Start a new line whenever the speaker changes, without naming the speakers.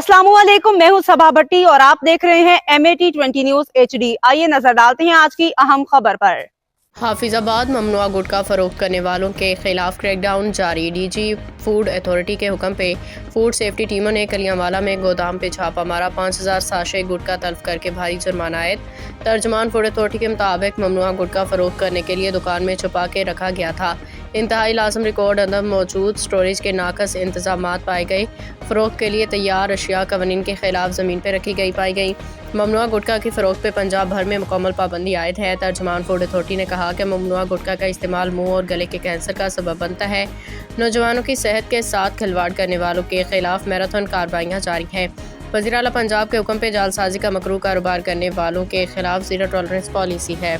अस्सलाम वालेकुम, मैं हूं सबा भट्टी और आप देख रहे हैं MAT20 न्यूज HD। आइए नजर डालते हैं आज की अहम खबर पर।
हाफिजाबाद ममनुआ गुटखा फरोख्त करने वालों के खिलाफ क्रैकडाउन जारी। DG फूड अथॉरिटी के हुक्म पे फूड सेफ्टी टीमों ने कलियांवाला में गोदाम पे छापा मारा। 5000 साशे गुटखा तल्फ करके भारी जुर्माना आयद। तर्जमान फूड अथॉरिटी के मुताबिक ममनुआ गुटखा फरोख्त करने के लिए दुकान में छुपा के रखा गया था। इंतहाई लाजम रिकॉर्ड अंदर मौजूद स्टोरेज के नाकस इंतजामात पाए गए। फ़रोख्त के लिए तैयार अशिया कवानीन के खिलाफ ज़मीन पर रखी गई पाई गई। ममनुआ गुटखा की फ़रोख्त पे पंजाब भर में मुकम्मल पाबंदी आयद है। तर्जमान फूड अथॉरिटी ने कहा कि ममनुआ गुटखा का इस्तेमाल मुंह और गले के कैंसर का सबब बनता है। नौजवानों की सेहत के साथ खिलवाड़ करने वालों के खिलाफ मैराथन कार्रवाइयाँ जारी हैं। वज़ीर आला पंजाब के हुक्म पे जालसाजी का मकरूह कारोबार करने वालों के खिलाफ ज़ीरो टॉलरेंस पॉलिसी है।